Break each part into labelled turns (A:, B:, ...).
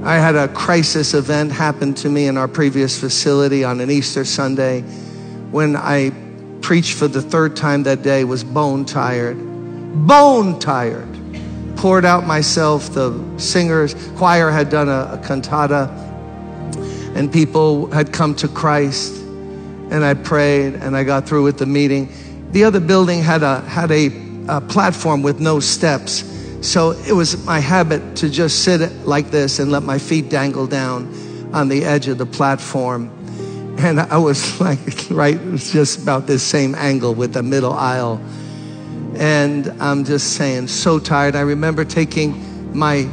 A: I had a crisis event happen to me in our previous facility on an Easter Sunday. When I preached for the third time that day, was bone tired. Bone tired. Poured out myself. The singers, choir had done a cantata, and people had come to Christ. And I prayed, and I got through with the meeting. The other building had a platform with no steps. So it was my habit to just sit like this and let my feet dangle down on the edge of the platform. And I was like, right, it was just about this same angle with the middle aisle. And I'm just saying, so tired. I remember taking my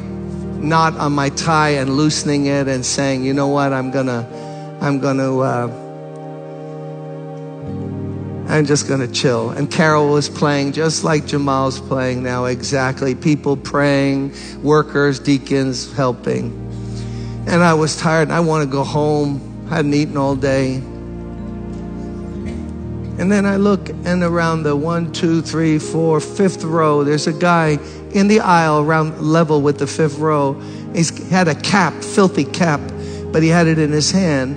A: knot on my tie and loosening it and saying, you know what, I'm just gonna chill. And Carol was playing just like Jamal's playing now, exactly. People praying, workers, deacons helping. And I was tired and I want to go home. Hadn't eaten all day. And then I look, and around the 1, 2, 3, 4, 5th row, there's a guy in the aisle around level with the 5th row. He had a cap, filthy cap, but he had it in his hand.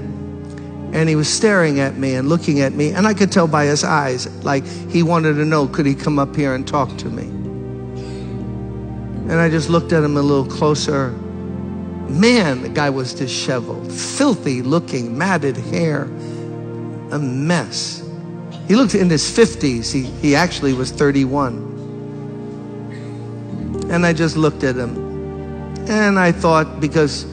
A: And he was staring at me and looking at me. And I could tell by his eyes, like he wanted to know, could he come up here and talk to me? And I just looked at him a little closer. Man, the guy was disheveled, filthy looking, matted hair, a mess. He looked in his 50s. He actually was 31. And I just looked at him. And I thought, because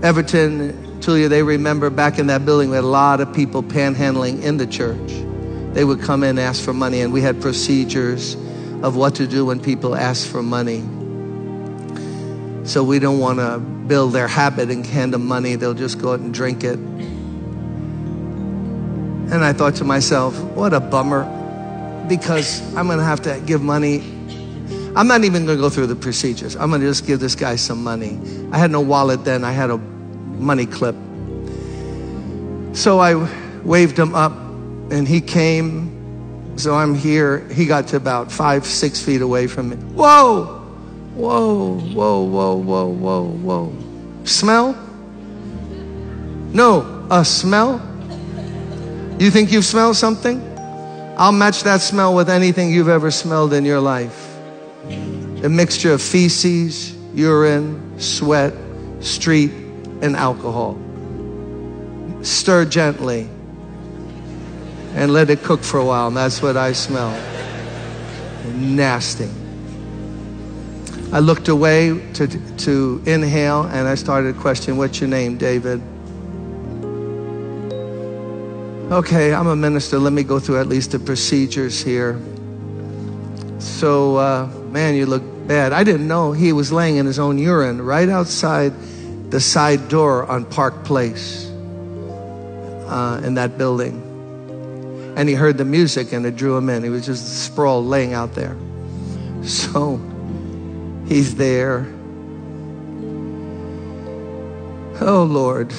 A: Everton, Tulia, they remember back in that building, we had a lot of people panhandling in the church. They would come in and ask for money, and we had procedures of what to do when people ask for money. So we don't want to build their habit and hand them money. They'll just go out and drink it. And I thought to myself, what a bummer, because I'm going to have to give money. I'm not even going to go through the procedures. I'm going to just give this guy some money. I had no wallet then. I had a money clip. So I waved him up, and he came. So I'm here. He got to about 5, 6 feet away from me. Whoa, whoa, whoa, whoa, whoa, whoa, whoa. Smell? No, a smell? You think you've smelled something? I'll match that smell with anything you've ever smelled in your life. A mixture of feces, urine, sweat, street, and alcohol. Stir gently and let it cook for a while, and that's what I smell. Nasty. I looked away to inhale, and I started questioning, what's your name, David? Okay, I'm a minister. Let me go through at least the procedures here. So, man, you look bad. I didn't know he was laying in his own urine right outside the side door on Park Place in that building. And he heard the music, and it drew him in. He was just sprawled laying out there. So he's there. Oh, Lord.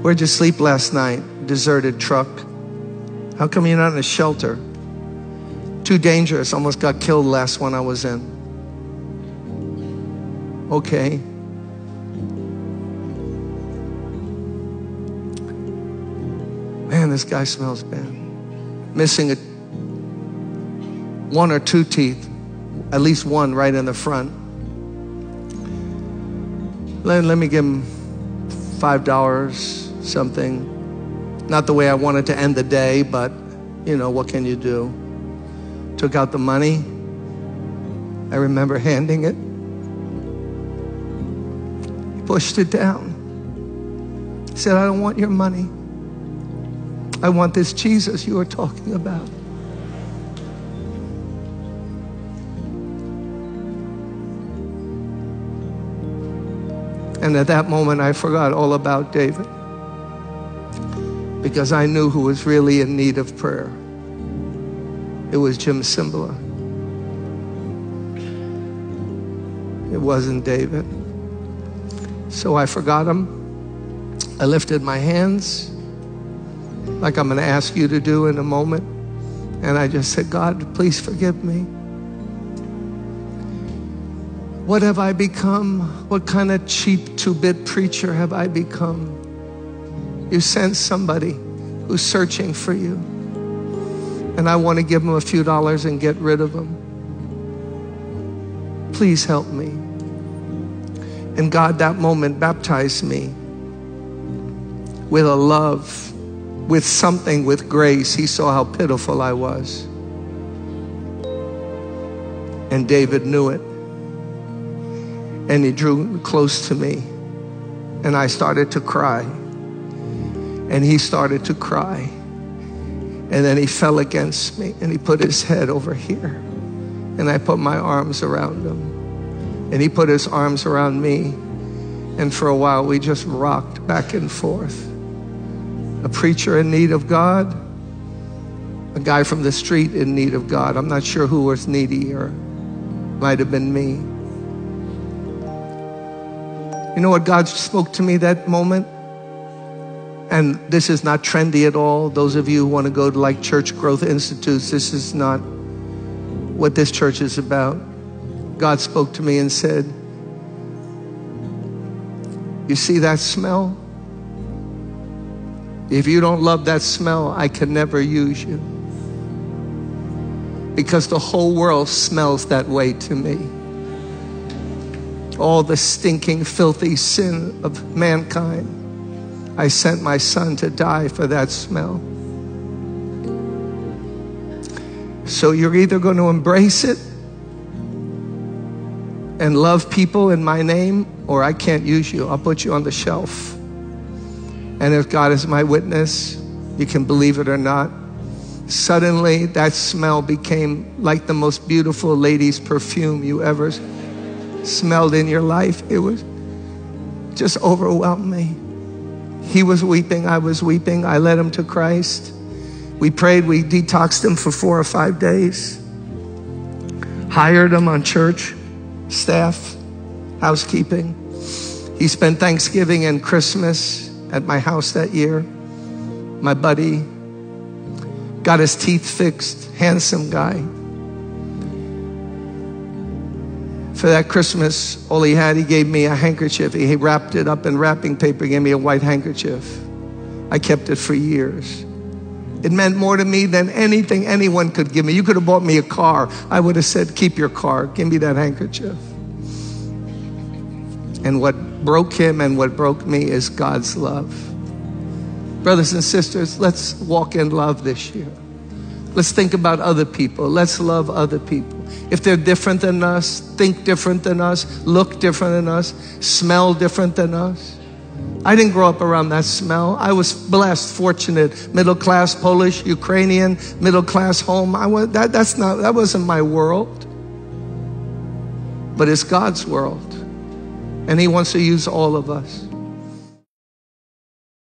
A: Where'd you sleep last night? Deserted truck. How come you're not in a shelter? Too dangerous. Almost got killed the last one I was in. Okay. Man, this guy smells bad. Missing 1 or 2 teeth. At least one right in the front. Let me give him $5, something. Not the way I wanted to end the day, but, you know, what can you do? Took out the money. I remember handing it. He pushed it down. He said, I don't want your money. I want this Jesus you were talking about. And at that moment, I forgot all about David, because I knew who was really in need of prayer. It was Jim Cimbala. It wasn't David. So I forgot him. I lifted my hands like I'm going to ask you to do in a moment. And I just said, God, please forgive me. What have I become? What kind of cheap two-bit preacher have I become? You sent somebody who's searching for you. And I want to give them a few dollars and get rid of them. Please help me. And God, that moment, baptized me with a love, with something, with grace. He saw how pitiful I was. And David knew it. And he drew close to me. And I started to cry. And he started to cry. And then he fell against me. And he put his head over here. And I put my arms around him. And he put his arms around me. And for a while, we just rocked back and forth. A preacher in need of God. A guy from the street in need of God. I'm not sure who was needy, or might have been me. You know what God spoke to me that moment? And this is not trendy at all. Those of you who want to go to like church growth institutes, this is not what this church is about. God spoke to me and said, you see that smell? If you don't love that smell, I can never use you. Because the whole world smells that way to me. All the stinking, filthy sin of mankind. I sent my son to die for that smell. So you're either going to embrace it and love people in my name, or I can't use you. I'll put you on the shelf. And if God is my witness, you can believe it or not, suddenly that smell became like the most beautiful lady's perfume you ever smelled in your life. It was just overwhelmed me. He was weeping, I was weeping. I led him to Christ. We prayed, we detoxed him for 4 or 5 days. Hired him on church staff, housekeeping. He spent Thanksgiving and Christmas at my house that year. My buddy got his teeth fixed, handsome guy. For that Christmas, all he had, he gave me a handkerchief. He wrapped it up in wrapping paper, gave me a white handkerchief. I kept it for years. It meant more to me than anything anyone could give me. You could have bought me a car. I would have said, keep your car. Give me that handkerchief. And what broke him and what broke me is God's love. Brothers and sisters, let's walk in love this year. Let's think about other people. Let's love other people. If they're different than us, think different than us, look different than us, smell different than us. I didn't grow up around that smell. I was blessed, fortunate, middle class, Polish, Ukrainian, middle class home. That wasn't my world. But it's God's world. And he wants to use all of us.